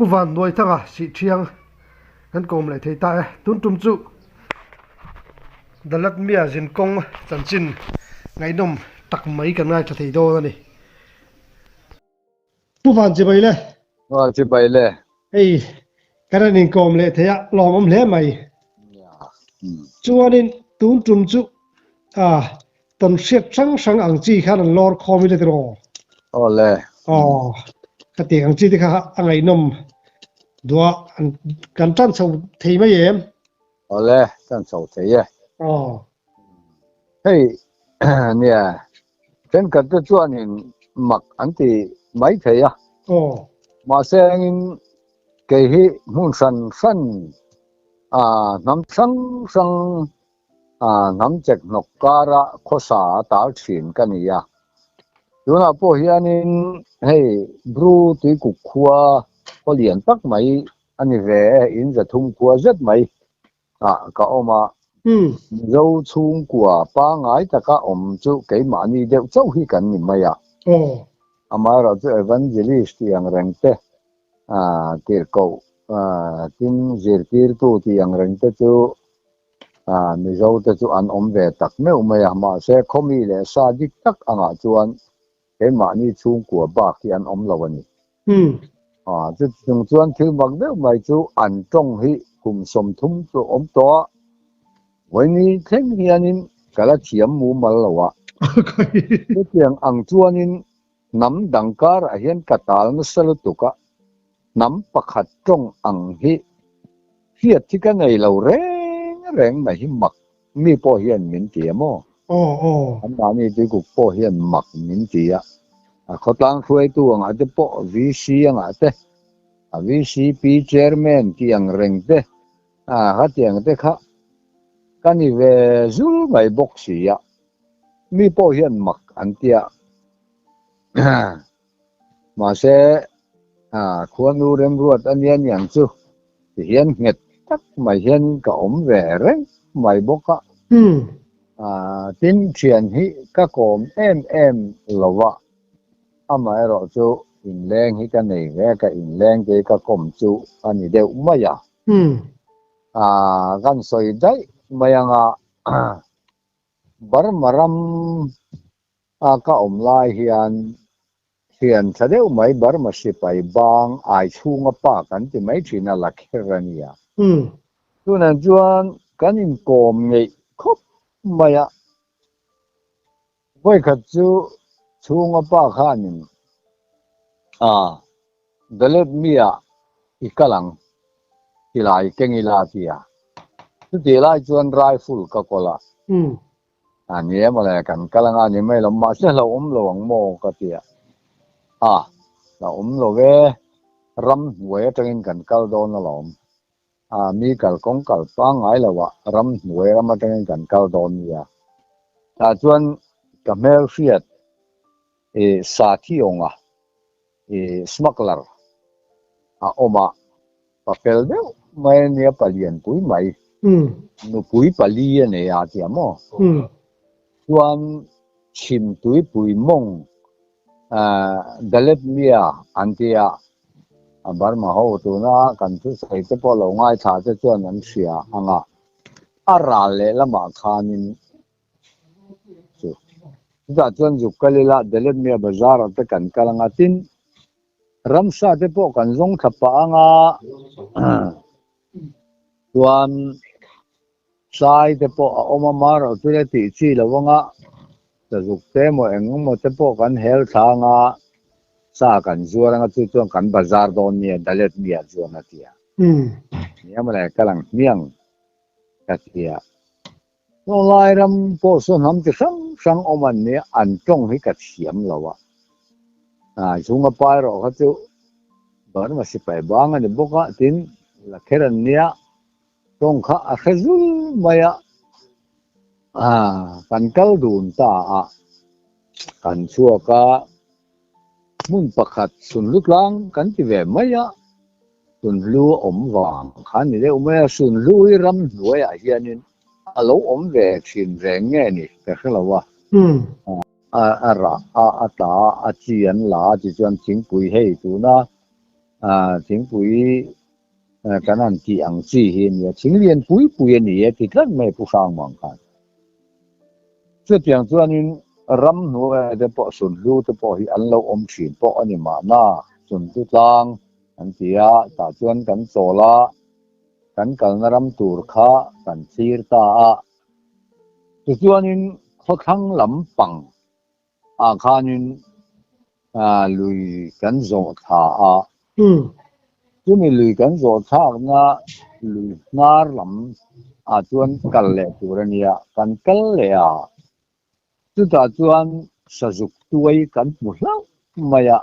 puvan noi thanga si thiang kan kom le thei ta tun tum chu dalat mia jin kong chanchin ngai nom tak mai kan ngai thei do ni puvan je bai le Chỉ bay lệ. ei kan nin kom le thei lom om le mai chuanin tun tum chu ton siat sang sang ang chi khan lor khomi le ro Lệ. cái tiền hàng chi thì anh ấy nôm đua cần trăn sầu thì mấy em Lệ. Chân sầu thế à. Hey, nè. Trên cái chuan hình mặc anh thì mấy thế à. Mà xem cái hi mun san san nắm sang sang nắm chẹt nọc cara khó xả tạo chuyện cái này à. Chúng ta po hianin hey bru tui cục khua có liền tắc mấy anh về in giờ thung khua rất mấy cả ông dâu chung của ba ngái ta cả ông chú cái mà ni đều châu hi cần ni mấy mà rồi chú evangelist yang reng te tir cầu tin zir tir tu ti yang reng te chú mi dâu te chú ăn ông về tắc mấy mấy mà sẽ không mi le sa dik tắc anh chuan cái mà ni chung của bác thì anh om lâu anh chứ chúng chuan thiếu bằng đấy mà chú ăn trong hi cùng sum thum cho om to vậy ni thêm hi anh cái là chiếm mu mal lâu cái tiếng ăn chuan in nắm đằng cả hiện cả tal nó selu tu cả nắm pakhat trong ăn hi hiệt thì cái này lâu reng reng mà hi mặc mi po hiền mình tiệm mo anh mà ni thì cũng po hiền mặc mình tiệm khó tăng khuê tu ang ate po VC ang ate VCP chairman ti ang reng te ha ti ang te kha kani ve zul mai boxi ya mi po hian mak an tia ma se khuan nu rem ruat an yan yang chu ti hian nget tak mai hian ka om ve reng mai boka tin thian hi ka kom em lawa ama ero chu in leng hi ka nei ve ka in leng ke ka kom chu ani deuh mai gan soi dai mayanga bar maram ka om lai hian thadeu mai bar ma sipai bang ai chunga pa kan ti mai thina lakherania tunan chuan kan in kom ngei khop maya voi khat chu chunga pa khanin dalet mia ikalang tilai kengila tia tu tilai chuan rifle ka kola ani emole kan kalanga ni mai lom ma se lo lowang mo ka tia la lo ve ram we tangin kan kal don lom mi kal kong kal pa ngai lawa ram we ram tangin kan kal don ya ta chuan kamel fiat sa thi onga smuggler oma papel deu mai ne palian pui mai nu pui pali ne ya ti mo chuan chim tui pui mong dalet mia antia abar ma ho tu na kan tu sai te po lo ngai tha te chuan an sia anga ara le lama khanin da chuan ju kalila dalet mia bazar te kan kalanga tin ramsa te po kan zong thapa anga chuan sai te po oma mar tu le ti chi lawanga ta juk te mo engong mo te po kan hel thanga sa kan zuaranga chu chuan kan bazar don ni dalet mia chuan atia ni amale kalang miang katia no lai ram po so nam ti sang oman ni an tong hi ka thiam lawa chunga pai ro kha chu bar ma sipai bang ani boka tin la kheran nia tong kha a khazul maya kan kal dun ta kan chuaka mun pakhat sun lutlang kan ti ve maya sun lu om wang khan ni le umaya sun lu ram hnuai a hianin alo om ve thin ve nge ni ka khalawa ara ata a chian la chi chuan thingpui hei tu na tiếng bụi cái này chỉ ăn chỉ hiện ya chính liên bụi này thì rất mấy phụ sang mong cả chứ tiếng cho nên ram nuôi để bỏ xuân lưu để bỏ hi ăn lâu xin bỏ anh mà na xuân tu lang anh tia ta chuan kan sola kan ram tur kha kan sir ta tu chuan in khó khăn lắm bằng khanin lui kan zo tha chứ mình lùi cắn gió thác na lùi nar lắm chuan cල් lệ tu nia kan cල් lệ chứ ta chuan sa dục tuai kan mu hlau maya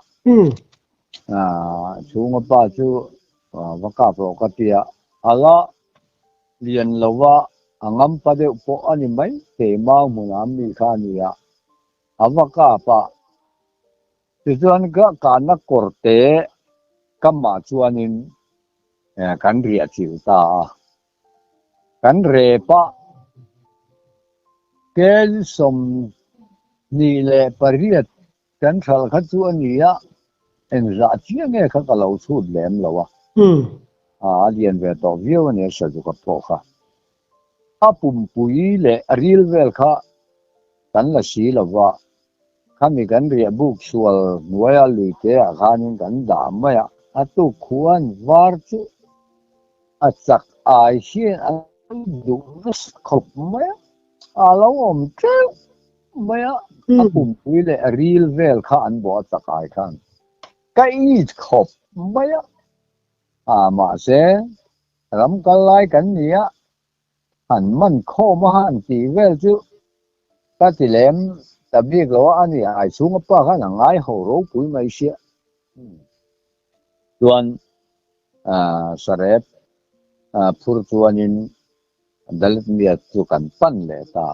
chung pa chu vaka pro ka tia ala lian lawa angam pa de po ani mai te ma mu na mi kha nia avaka pa chứ chuan ka kana korte kama chuanin kan ria chiu ta kan re pa kel som ni le pariat kan thal kha chu ania en ra chi nge kha ka lo chut lem lo lian ve to view ne sa ju ka po kha apum pui le ril vel kha kan la si lo wa kami kan ria buk sual nuaya lui te khanin kan da ma ya atu khuan war chu achak ai hian an du ras khop maya alo om che maya apum pui le ril vel kha an bo achak ai khan kai khop maya ma se ram kalai kan nia han man kho ma han ti vel chu ka ti lem tabi lo ani ai chung pa kha na ngai ho ro pui mai sia tuan sarep phur chuanin dalit mia chu kan pan le ta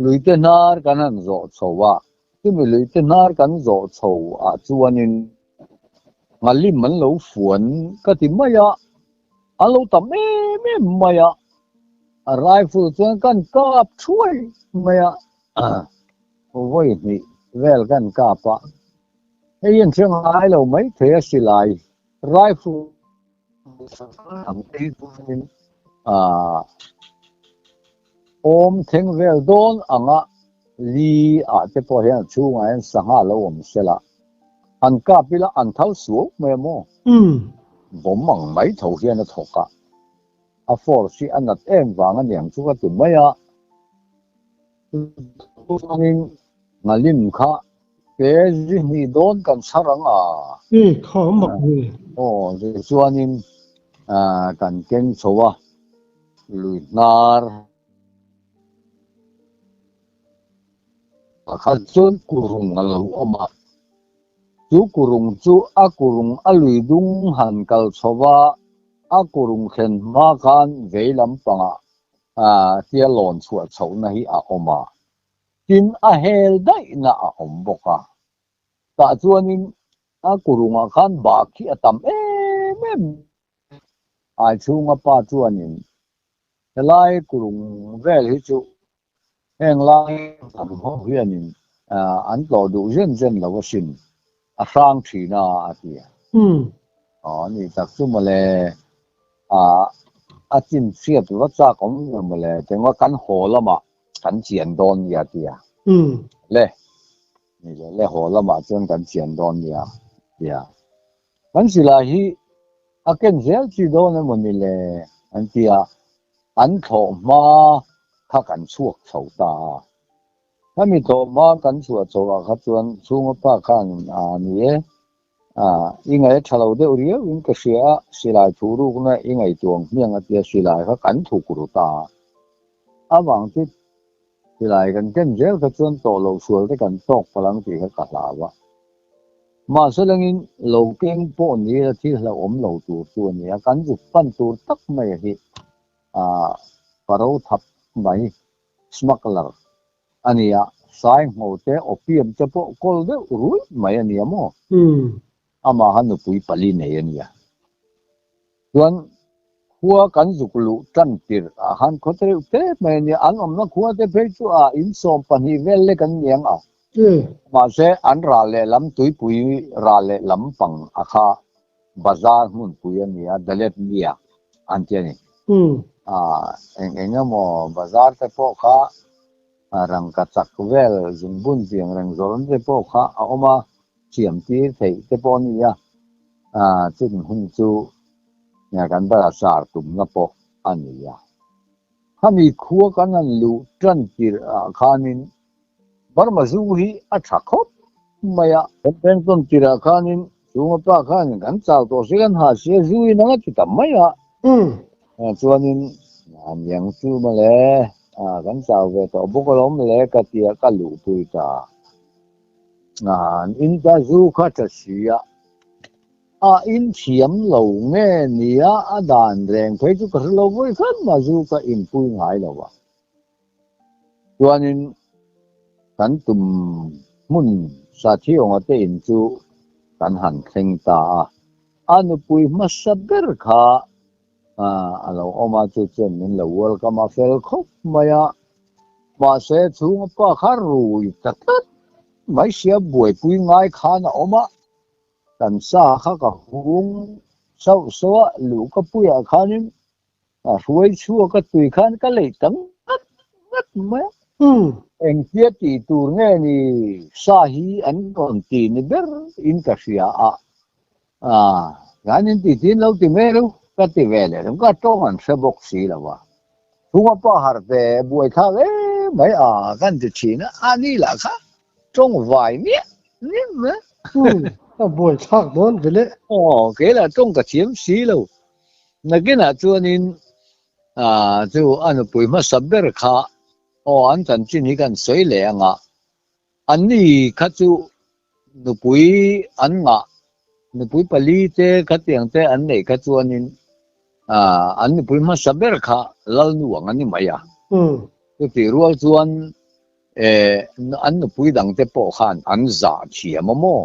luite nar kan an zo chowa tu mi luite nar kan zo cho chuanin ngali man lo fuan ka ti maya alo tam me maya rifle chuan kan kap thui maya voi ni vel kan kapa hiện trường ai lâu mấy thế xì lại rifle thằng ấy ôm theng vel don anga li te po hian chu ngai sanga lo om sela an ka pila an thau su me mo bom mang mai tho hian a thoka a for si anat em wanga niang chu ka ti maya ngalim kha ke ni don kan sarang khó mặc rồi chuanin kan ken chowa lui nar kha chun kurung alo oma chu kurung chu a kurung alui dung han kal chowa a kurung khen ma khan veilam panga tia lon chua chho na hi a oma tin a hel dai na a om boka ta chuanin a kurunga khan ba khi atam em ai chunga pa chuanin helai kurung vel hi chu heng lai tam ho hianin an lo du zen lo sin a sang thina atia ni tak chu male a chin siat wa cha kom male tengwa kan holama kan chian don ya tia le ni le holama chuan kan chian don ya kan sila hi aken zel chi do na moni le an tia an tho ma kha kan chuak chho ta kami tho ma kan chuak chho kha chuan chunga pa khan ni ingai thalo de uriu in ka sia silai thuru na ingai tuang miang atia silai kha kan thu kuru ta awang ti silai kan ken zel kha chuan to lo sual te kan tok palang ti kha ka lawa ma selangin lo keng po ni thi la om lo tu ni kan ju pan tur tak mai hi paro thap mai smuggler ania sai ngo te opium te po kol de urui mai ania mo ama hanu pui pali nei ania tuan khua kan zuklu tan tir han khotre te mai ni an om na khua te pe chu in som pani vel le kan niang mà sẽ ăn ra lệ lắm túi bụi ra lệ lắm bằng kha bazar mun puya dalet nia antiani engamo bazar te po kha rang ka chak vel zungbun jiang rang zon te po kha oma chiam ti thei te po nia chun hun chu nya kan ba sar tum na po ania hami khuwa kanan lu tran tir khanin barma zu hi a thakop maya pen ton tira khanin sunga pa khanin kan chaw to sigan ha se zui na ti tam maya chuanin yang chu ma le kan chaw ve to bukolom le ka tia ka lu pui ta in ta zu kha ta sia in thiam lo nge nia a dan reng phei chu ka lo voi khan ma zu ka in pui ngai lo wa chuanin kan tum mun sa thiong ate in chu kan han thleng ta anu pui ma saber kha alo oma chu chen min lo wal ka ma fel khop maya ma se chung pa kha rui tak mai sia buai pui ngai kha na oma kan sa kha ka hung sau so lu ka pui a khanin ruai chu ka tui khan ka lei tam ngat ma en kia ti tur nge ni sa hi an kon ti ni ber in ka sia ganin ti tin lo ti me lo ka ti vele ka to man se bok si la wa thunga pa har te buai kha le mai kan ti china ani la kha trong vai ni me buai chak don vele ke la trong ka chiam si lo na ke na chuanin chu anu pui ma saber kha an chan chin hi kan soi le anga an ni kha chu nu pui an nga nu pui pali te kha tiang te an nei kha chuanin an nu pui ma saber kha lal nu ang ani maya tu ti rual chuan an nu pui dang te po khan an za thiam mo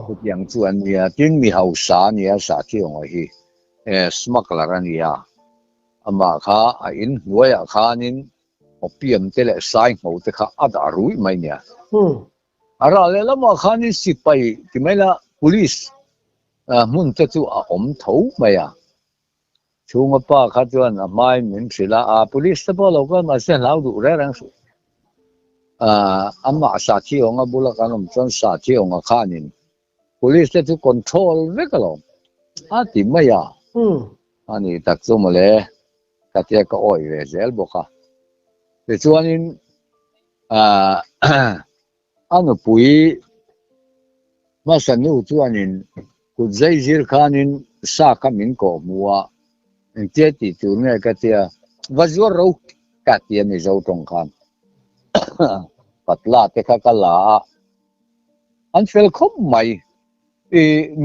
tu tiang chuan nia tin mi hau sa nia sa thiong hi smuggler ania ama kha in huaya khanin opium te le sai mo te kha ada rui mai nia ara le lama khanin sipai ti mai la police mun te chu om tho mai chunga pa kha chuan mai min sila police te polo ka ma se lau du re rang su ama sa chi onga bula kanom chon sa chi onga khanin police te chu control ve ka lo ti mai ani tak chu ma le ka tia ka oi ve zel bo kha te chuanin anu pui ma sanu chuanin ku zai zir khanin sa ka min ko muwa en te ti tu nge ka tia vazur ro ka tia mi zo tong khan patla te kha kala an fel khop mai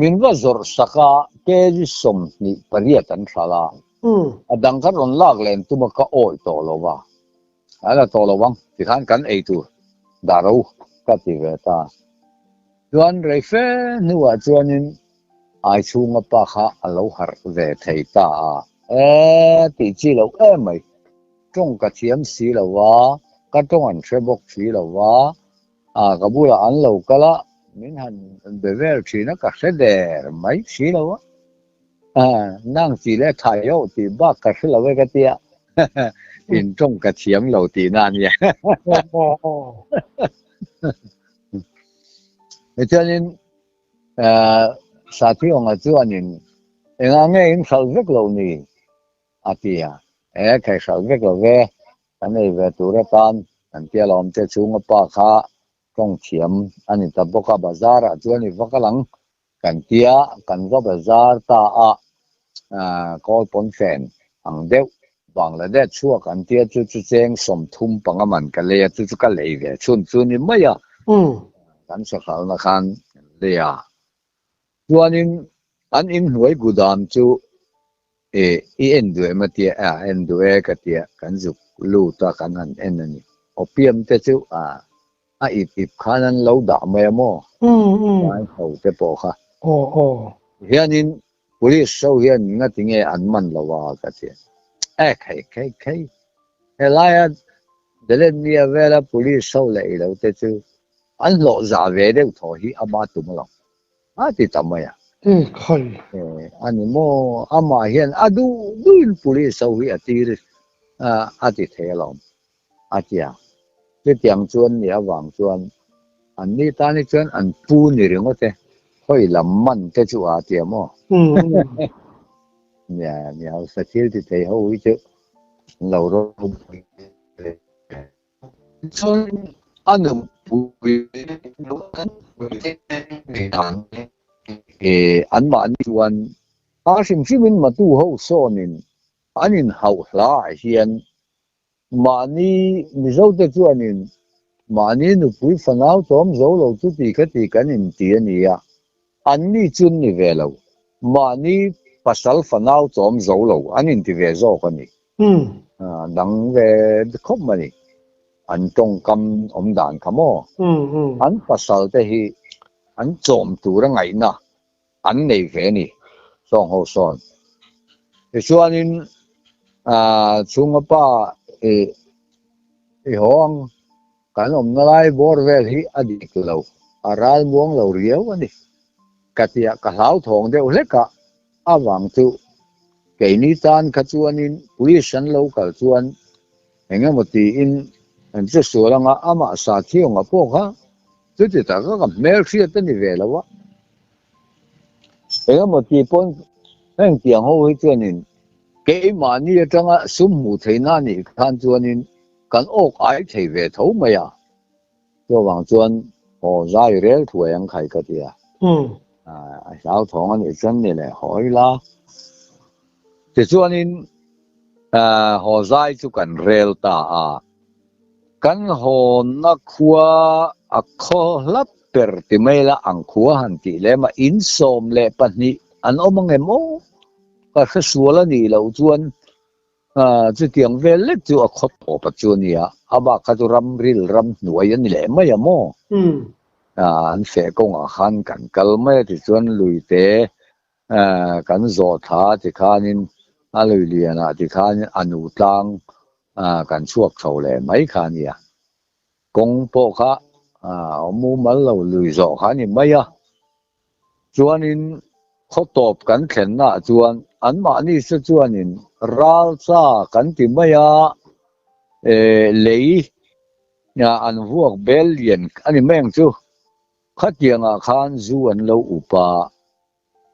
min vazur saka ke ji som ni pariatan thala adang ka ron lak len tu ma ka oi to lo wa ala to lo wang ti khan kan ei tu daro ka ti ve ta chuan rei fe nuwa chuanin ai chunga pa kha alo har ve thei ta ti chi lo mai trong ka thiam si lo wa ka tong an tre bok si lo wa ka bula an lo kala min han be vel thina ka se der mai si lo wa nang chi le thai yo ti ba ka se lo ve ka tia in trong ka thiam lo ti na nia cho nên sa thiong a chuanin enga nge in sal vek lo ni atia kai sal vek lo ve anei ve tu ra tan an tia lom te chunga pa kha tong thiam ani ta boka bazar a chuani vakalang kan tia kan go bazar ta ko pon fen ang deuh Bangladesh chua kan tia chu cheng som thum pangaman ka le chu ka le ve chun ni maya kan sa khal na khan le chuanin an in huai gudam chu en du ma tia en du ka tia kan zu lu ta kan an en ani opium te chu ip khanan lo da me mo ai ho te po kha hianin police so hian nga tinge an man lawa ka tia kai elaya delen mia vela police so le lo te chu an lo za ve de tho hi ama tu ma lo ti tamaya khoi ani mo ama hian adu duin police so hi atir ati thelom atia te tiang chuan ni awang chuan an ni ta ni chuan an pu ni ringote hoi lam man te chu atia mo nya sa thil ti thei ho hi chu lo ro chuan anum pu an ma ni chuan a hring ma tu ho sonin anin hau hla hian mani mizo te chuanin mani nu pui fanau tom zo lo chu ti kan in ti ania an ni chun ni velo mani pasal fanau tom zo lo anin ti ve zo kani dang ve khop mani an tong kam om dan khamo an pasal te hi an chom tu ra ngai na an nei ve ni song ho son e chuanin chunga pa hong kan om na lai bor vel hi adik lo aral buang lo riau ani katia ka hlau thong de uleka awang tu ke ni tan kha chuanin puisan local chuan engamoti in an chu suranga ama sa thiong a po kha chu ti ta ka mel khia ta ni velawa engamoti pon heng tiang ho hi chuanin ke mani atanga sum mu theina ni khan chuanin kan ok ai thei ve tho maya cho wang chuan ho zai rel thuang khai ka tia sao thong ani chan ni le hoi la ti chuanin ho zai chu kan rel ta kan ho na khua a kho lap per ti mai la ang khua han ti le ma in som le pani an omang emo ka khasuala ni lo chuan chu tiang vel lek chu a khot o pa chu nia aba ka chu ram ril ram nuai ani le mai amo an fe kong a khan kan kal mai ti chuan lui te kan zo tha ti khanin a lui liana ti khan anu tlang kan chuak tho le mai khania kong po kha mu mal lo lui zo khani mai chuanin khotop kan thlen na chuan an ma ni se chuanin ral cha kan ti maya lei ya an vuak bel yen ani meng chu khatianga khan zu an lo upa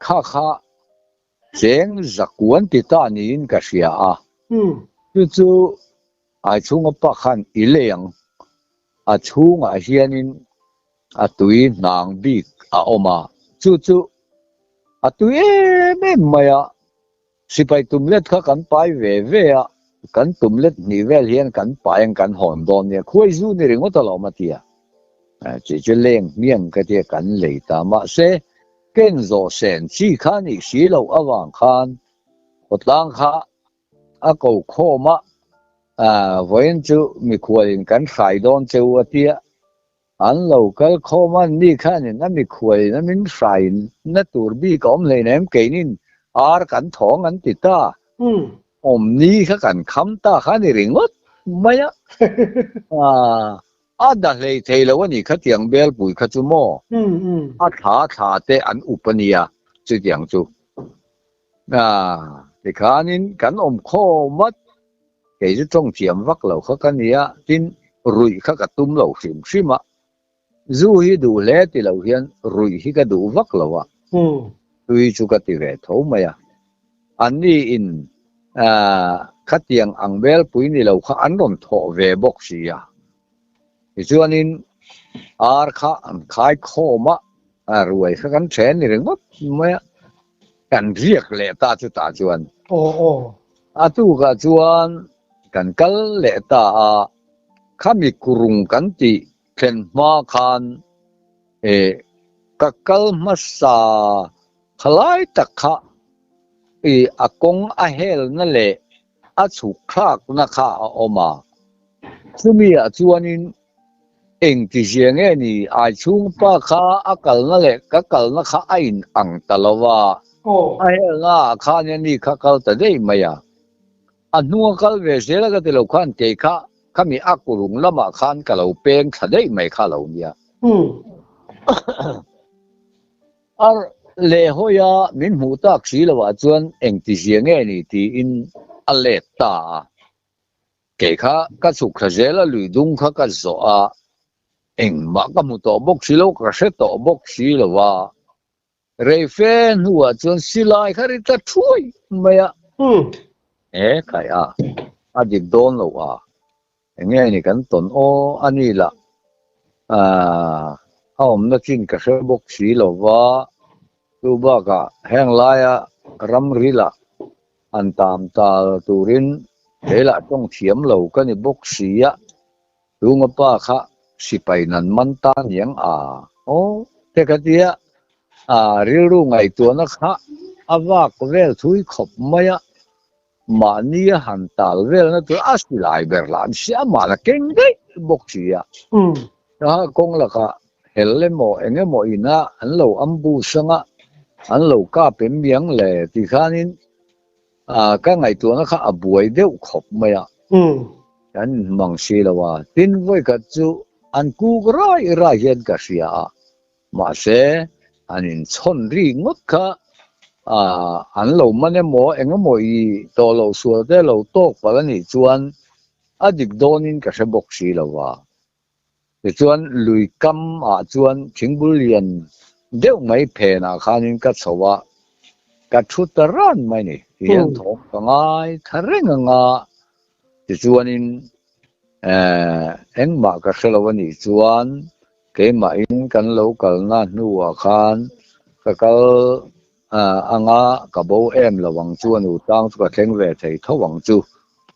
kha cheng zakuan ti ta ni in ka sia chu ai chunga pa khan ileng a chunga hianin a tui nang bik a oma chu a tui maya sipai tumlet kha kan pai ve kan tumlet ni vel hian kan paeng kan hon don ne khoi zu ni ringo ta lo ma tia chỉ leng miệng cái tia kan lei ta ma se ken zo sen chi khan ni si lo awang khan otlang kha a ko khoma voin chu mi khualin kan khai don cheu atia an local khoma ni khan na mi khual na min khai na tur bi kom le nem keinin ar kan thong an ti ta om ni kha kan kham ta kha ni ringot maya da lei thei lo ni kha tiang bel pui kha chu mo a tha te an upania chu tiang chu ti khanin kan om kho mat ke chu tong chiam vak lo kha kan nia tin rui kha ka tum lo shima zu hi du le ti lo hian rui hi ka du vak lo wa tui chu ka ti ve tho maya an ni in kha tiang ang bel pui ni lo kha an ron tho ve bok sia chuanin ar kha an khai khoma ruai kha kan chen ni reng mot maya kan riak le ta chu ta chuan tu ka chuan kan kal le ta khami kurung kan ti thlen ma khan ka kal ma sa khalai takha akong a hel na le a chu khak na kha oma chumi chuanin eng ti jiang ni ai chung pa kha akal na le ka kal na kha ain ang talawa ai nga kha ni kha kal ta dei maya anu kal ve sela ka te lo khan te kha kami akurung lama khan ka lo peng tha dei mai kha lo nia ar lệ hoi à min mu tak si lo wa chuan eng ti hiang nge ni ti in a le ta ke kha ka chu kha zela lui dung kha ka zo a eng ma ka mu to bok si lo ka se to bok si lo wa rei fen huwa chuan silai kha ri ta thui maya kai a dik don lo wa nge ni kan ton o ani la om na chin ka se bok si lo wa tu ba ka heng la ya ram ri la an tam tal turin hela tong thiam lo ka ni bok si ya tu nga pa kha si pai nan man ta niang o te ka tia ril ru ngai tu na kha awak vel thui khop maya ma ni han tal vel na tu asilai berlan sia ma la keng dei bok si ya kong la ka helle mo enge mo ina an lo ambu sanga an lo ka pem miang le ti khanin ka ngai tu na kha abuai deuh khop maya kan mang si lawa tin voi ka chu an ku rai rai hian ka sia ma se anin chon ri ngot kha an lo mane mo enge mo I to lo sual te lo tok pa ni chuan adik donin ka se bok si lawa ti chuan lui kam chuan thingbul lian deuh mai phe na khanin ka chowa ka thu taran mai ni hian thok ka ngai thareng nga ti chuanin eng ma ka khelawani chuan ke ma in kan lo kalna nuwa khan ka kal anga ka bo em lawang chuan u tang chu ka thleng ve thei thawang chu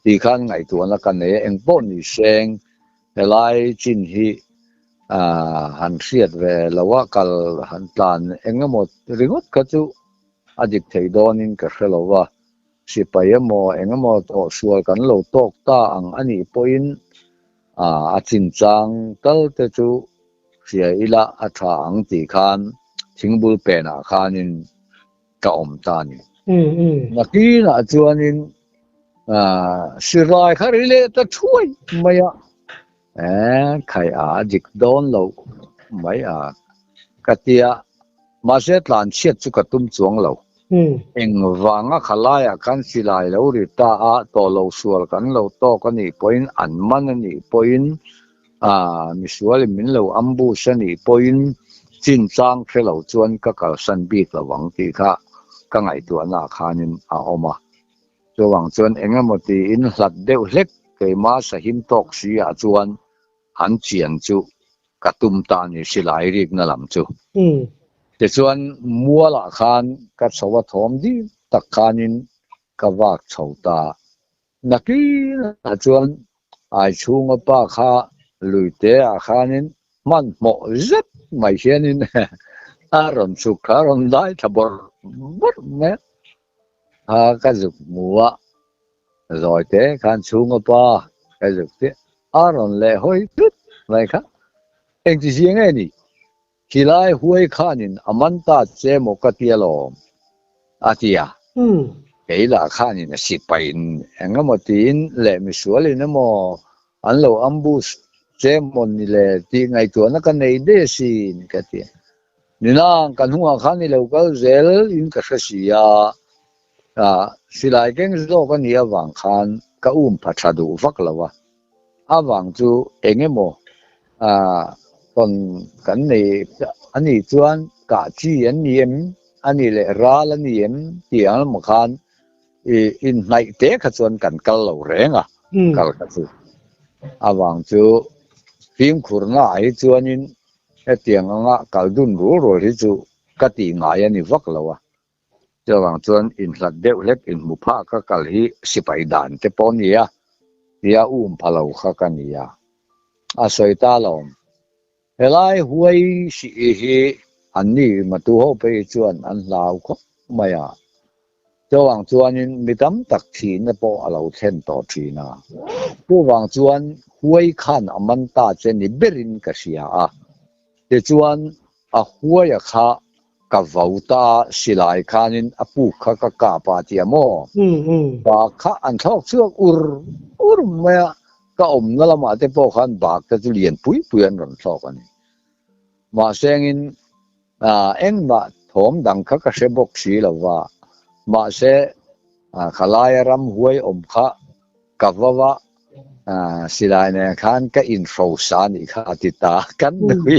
ti khan ngai tu na kan ne eng pon ni seng helai chin hi han hriat ve lawa kal han tlan engemot ringot ka chu adik thei donin ka hrelowa sipayamo engamo to sual kan lo tok ta ang ani poin a chin chang tal te chu sia ila a tha ang ti khan thingbul pe na khanin ka om ta ni nakina chuanin sirai kharile ta thui maya khai dik don lo mai katia ma se tlan chiat chu ka tum chuang lo eng wanga khalaya kan silai lo ri ta to lo sual kan lo to ka ni point an man ni point mi sual min lo ambu sani point chin chang khelo chuan ka kal san bi la wang ti kha ka ngai tu na khanin oma chu wang chuan engamoti in hlat deuh hlek ke ma sa him tok si chuan han chian chu katum ta ni silai rik na lam chu te chuan muala khan ka chowa thom di tak khanin ka wak chhota naki chuan ai chunga pa kha luite khanin man mo zet mai hianin ron chu kharon dai thabor bur me ka zuk muwa rồi te khan chunga pa ka zuk te ron le hoi tut mai kha eng ti siang ni kilai huai khanin amanta che mo katia lo atia keila khanin sipain engamotin le misualin mo anlo ambus che mon ni le ti ngai tu na kan nei de sin katia ninang kan hunga khani local zel in ka sia silai keng zo kan ia wang khan ka phathadu vaklawa awang chu engemo kon kan nei ani chuan ka chi an niem ani le ral an niem ti al ma khan in nai te kha chuan kan kal lo renga kal ka chu awang chu phim khurna ai chuan in etiang anga kaldun ru ro hi chu ka ti ngai ani vak lawa chawang chuan in hlat deuh lek in mupha ka kal hi sipai dan te ponia tia phalo kha kania a soita lom helai huai si hi anni matu ho pe chuan an lau kho maya chawang chuan in mitam tak thi na po alo then to thi na tu wang chuan huai khan aman ta chen ni berin ka sia te chuan a huai kha ka vauta silai khanin apu kha ka pa ti amo ba kha an thok chuak ur maya ka na lama te po khan bak ta lian pui an ron thok ani ma sengin eng ma thom dang kha ka se bok si lawa ma se khalaya ram huai om kha kawawa silai ne khan ka in fo san I kha atita kan nui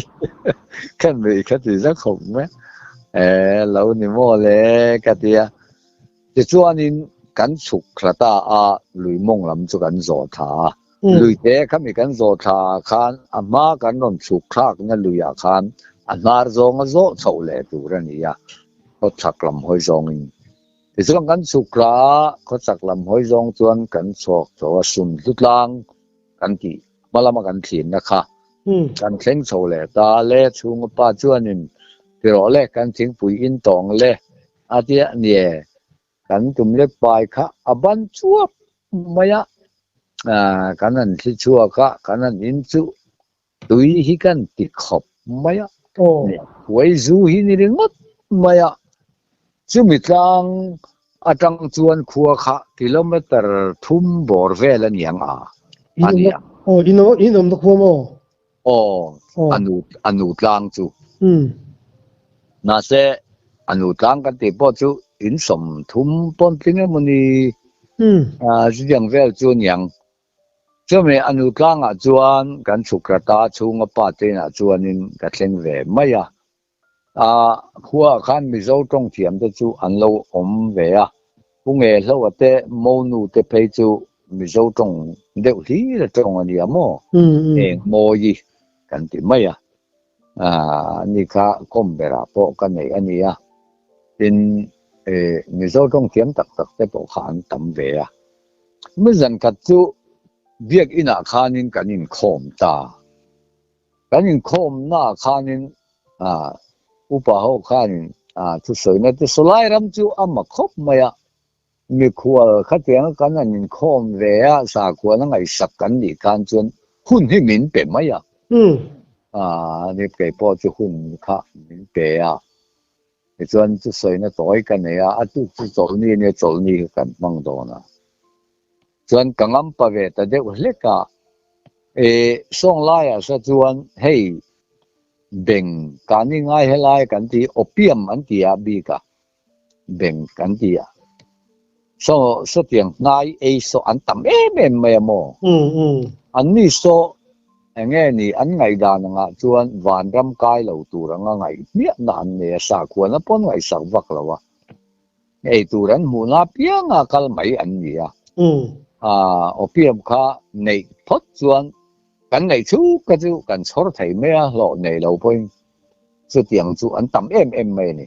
kan nui kha ti za khom me lo ni mo le ka tia ti chuan in kan chuk khlata a lui mong lam chu kan zo tha lui te khami kan zo tha khan ama kan non chuk khak na lui a khan anar zong a zo chho le tu rani ya ko chak lam hoi zong in ti chuan kan chuk kla ko chak lam hoi zong chuan kan chok cho sum tutlang kan ti malama kan thin na kha kan thleng chho le ta le chung pa chuan in ti ro le kan thing pui in tong le atia nie kan tum le pai kha aban chuak maya kan an thi chua kha kan an in chu tui hi kan ti khop maya wei zu hi ni ringot maya chu mi tlang atang chuan khuwa kha kilometer thum bor vel aniang ania inom da khuwa mo anu tlang chu na se anu tlang kan ti po chu in som thum pon tlinga muni jiang vel chu niang chu me anu tlang a chuan kan chukrata chunga pa te na chuan in ka thleng ve maya khuwa khan mi zo tong thiam te chu an lo om ve punge lo ate mo nu te phei chu mi zo tong deuh hi la tong ani amo mo yi kan ti maya ni kha kombera po kan nei ania tin mi zo tong thiam tak tak te po khan tam ve mi zan kat chu biak ina khanin kanin khom ta kanin khom na khanin upa ho khanin thu soi na te solai ram chu amma khop maya mi khual khatiang kan anin khom ve sa khuan ngai sak kan ni kan chun hun hi min pe maya ni ke po chu hun kha min pe ti chuan chu soi na toi kan ne atu chu chol ni kan mang do na chuan kangam pa ve ta de hleka song lai sa chuan hei beng kani ngai helai kan ti opium an ti bi ka beng kan ti so tiang ngai so an tam em mo an ni so nge ni an ngai dan nga chuan van ram kai lo tu ranga ngai mia na an ne sa khuan a pon ngai sak vak lawa tu ran mu na pianga kal mai an ni opium kha nei phot chuan kan nei chu ka chu kan chhor thei me lo nei lo point chu tiang chu an tam em mai ni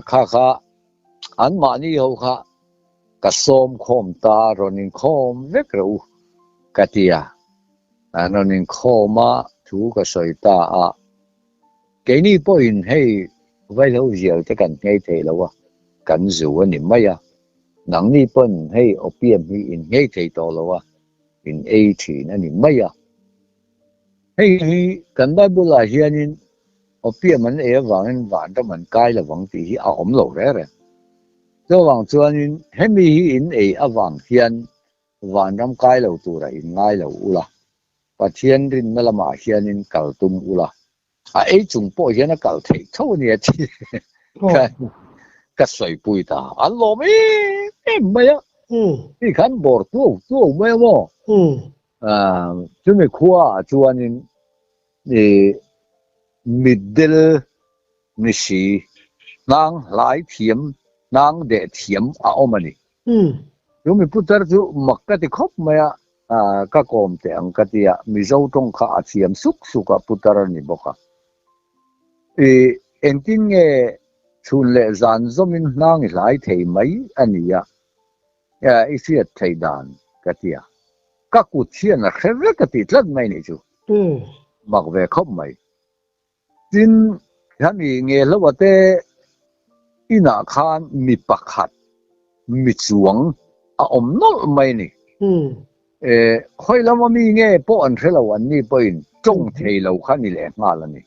kha an ma ni ho kha ka som khom ta ronin khom vek ro ka tia ronin khoma thu ka soi ta ke ni point hei vai lo zial te kan ngei thei lo kan zu ani maya nang ni pon hei opium hi in ngei thei to lo in 18 ani maya hei kan bible a hianin opium an wangin van ta man kai la wang ti hi a om lo re cho wang chuanin hemi hi in awang hian van ram kai lo tu ra in ngai lo ula pathian rin melama hianin kaltum ula chung po hian a kal thei tho ni ti ka soi pui ta an lo me maya ni kan bor tu me mo chu me khuwa chuanin middle ni si nang lai thiam nang de thiam a omani chu me putar chu makkati khop maya ka kom te ang katia mi zo tong kha a thiam suka putar ni boka engtin nge chun le zan zomin nang lai thei mai ania isiat thei dan katia ka ku thian a khere ka ti tlat mai ni chu mak ve khop mai tin hani nge lawate ina khan mi pakhat mi chuang a om nol mai ni khoi lama mi nge po an thelo an ni point chong thei lo khan ni le ngal ani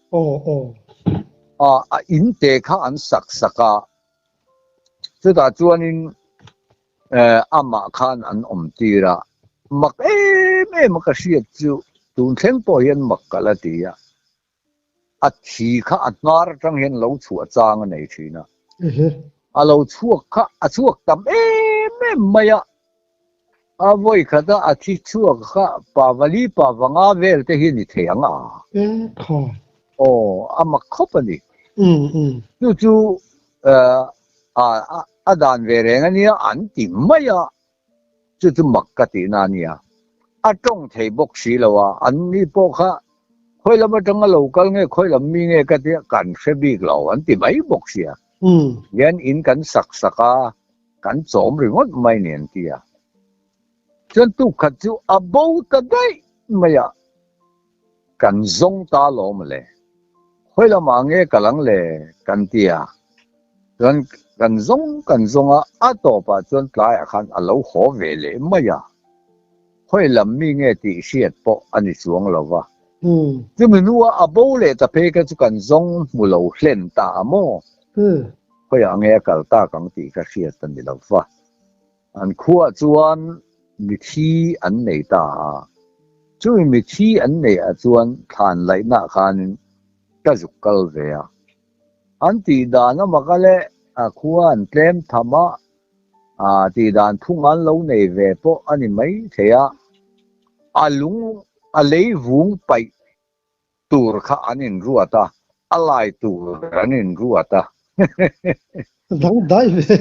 in te kha an saka chu ta chuanin ama khan an om tira mak ka siat chu tun thleng po hian mak kala tia thi kha atnar tang hen lo chu chang nei thina ừ a lo chuak kha a chuak tam maya a voi khata a thi chuak kha pawali pawanga vel te hi ni theanga khó o ama khopani ừ chu a dan ve reng ania an ti maya chu makkati na nia a tong thei bok si lawa an ni po kha khoi lam atang local nge khoi lam mi nge ka ti kan se big lo an ti mai bok sia yan in kan saka kan chom ringot mai nen tia chân tu khat chu abo ta dai maya kan zong ta lo male khoi lam ange kalang le kan tia kan zong a to pa chon tlai a khan a lo ho ve le maya khoi lam mi nge ti siat po ani chuang lova chu minua abo le ta pe ka chu kan zong mu lo hlen ta mo khoi ange kal ta kang ti ka siat tan di lova an khuwa chuan mi thi an nei ta chu mi thi an nei a chuan than lai na khan ka zukal ve a an ti da na makale a khuwa an tlem thama ti dan thung an lo nei ve po ani mai theya alung alei vung pai tur kha anin ruata alai tur anin ruata đắng đáy về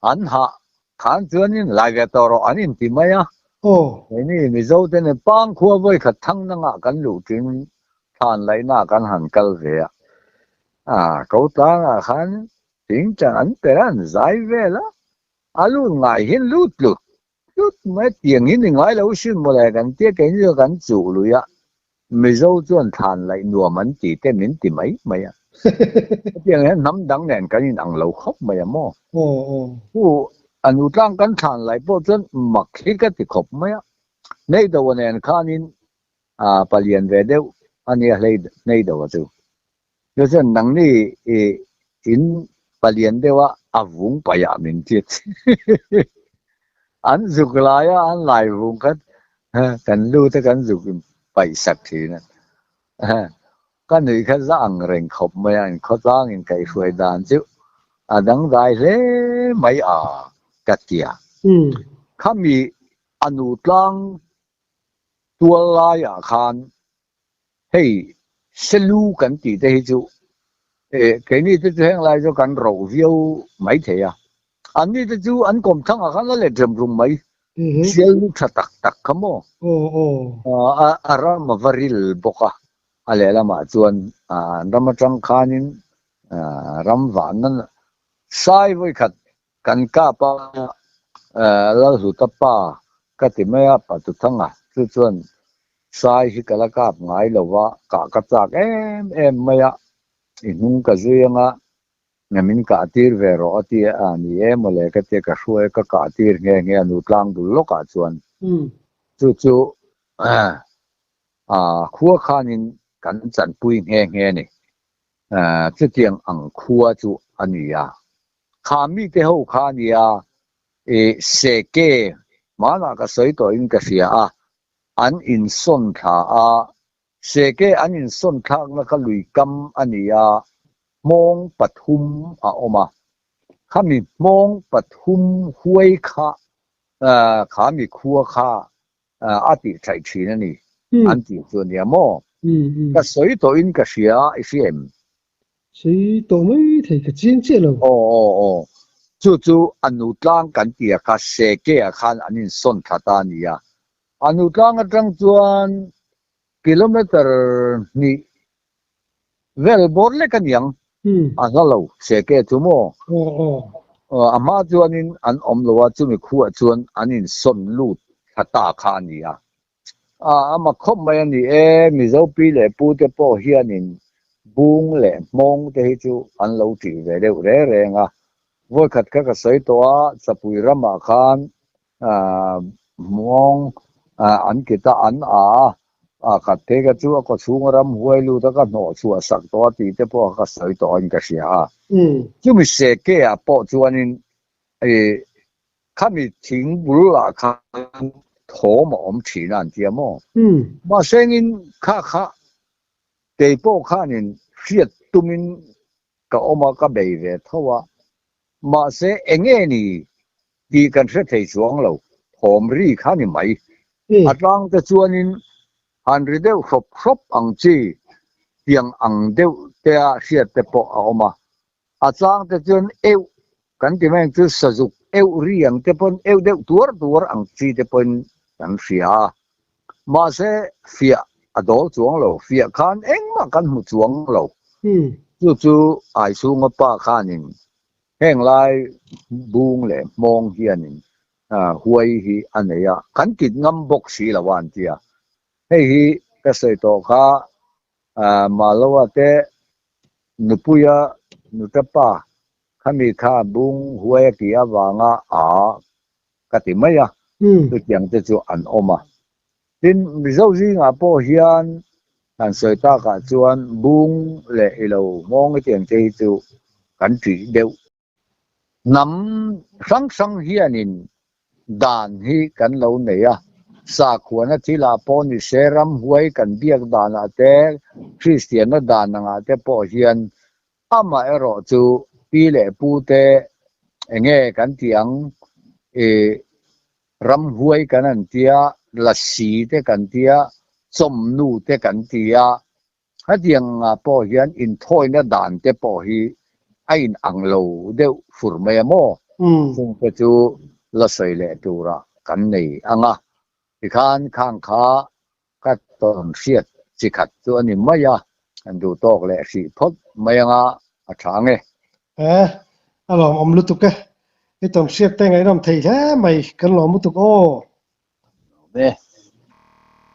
an ha khan chuanin lai ve toro anin ti maya ni mi zo ten pang khuwa voi khat thang na nga kan lu tin than lai na kan han kal ve ko ta nga khan ting chan an peran zai ve la alu ngai hin lut mấy tiền hin ngai lo shin mo la kan tie cái như kan chu lu ya mi zo chuan than lai nuam an ti te min ti mai maya tiếng hen nắm đắng nền cái gì ăn lẩu khóc mày mo anh u trang cắn thàn lại bộ chân mặc khí cái thì khóc mày nay đầu nền khanin palian về đâu anh ấy lấy nay đầu chứ cho nên nắng ni in palian đâu vùng baya mình chết anh dục lại anh lại vùng kan lu te kan dục pai sak thi na cái này cái dạng rèn khop mấy anh có dạng in cái phơi đàn chứ đang dài thế mấy cái kia kami anu tlang tua lai khan hey selu kan ti te chu cái này te hang lai cho kan ro viu mấy thế anh ni te chu an kom thang khan la le drum rum mấy selu tak tak kamo aram varil boka alela ma chuan ramatang khanin ramwan nan sai voi khat kan ka pa la su ta pa ka ti maya pa tu thanga chu chuan sai hi kala kap ngai lowa ka chak em maya inung ka zuanga ngamin ka tir ve ro ati ani mole ka te ka hruai ka tir nge nu tlang du lo ka chuan chu khuwa khanin kan chan pui nge ni chu tiang ang khuwa chu ania khami te ho khania seke mana ka soi to in ka sia an in son tha seke an in son thak na ka lui kam ania mong pathum oma khami mong pathum huai kha khami khuwa kha ati thai thina ni an ti chu nia mo ka soi to in ka sia icm soi to mai thei ka chin che lo chu anu tlang kan tia ka seke khan anin son thata nia anu tlang atang chuan kilometer ni vel bor le kan yang angalo seke chu mo ama chuanin an om lowa chu mi khuwa chuan anin son lut thata kha nia ama khop mai ani mi zo pi le pu te po hianin bung le mong te hi chu an lo ti ve deuh re nga voi khat ka soi to chapui rama khan mong an kita an khat te ka chu ko chung ram huai lu ta ka no chu sak to ti te po ka soi to an ka sia chu mi se ke po chuanin khami thing bul khan thổ mà chỉ nan tiêm mò ừ mà xem in khá để bộ khá nên phiệt tumin cả mà cả bề về thôi à mà sẽ anh nghe nè đi cần sẽ thấy xuống lâu hòm ri khá nên mấy à trang cái chuan in han ri đều shop ang chi tiếng ang đều te phiệt te bộ mà à trang cái chuan yêu kan ti men tu sa dục eu riang te pon eu deuh tuar ang chi te pon kan fia ma se fia adol chuang lo fia khan eng ma kan mu chuang lo chu ai su nga pa khanin heng lai bung le mong hianin huai hi aneya kan kit ngam bok si lawan tia hei hi ka sei to kha malawa te nupuya nutapa kami kha bung huai ki awanga katimaya tu tiang te chu an oma tin mizo zi nga po hian an soi ta ka chuan bung le ilo mong tiang te chu kan tri deuh nam sang hianin dan hi kan lo neya sa khuana thila po ni seram huai kan biak dan ate christian na dan nga te po hian ama ero chu pi le pu te enge kan tiang ram huai kan an tia lassi te kan tia chom nu te kan tia hadiang nga po hian in thoi na dan te po hi ain anglo deuh fur me mo sung pe chu la sei le tura kan nei anga ikhan khang kha ka ton siat chi khat chu ani maya an du tok le si phot mayanga a thange alom om lu tuk cái tông siết tay ngày năm thầy thế mày cần lo một tục ô ne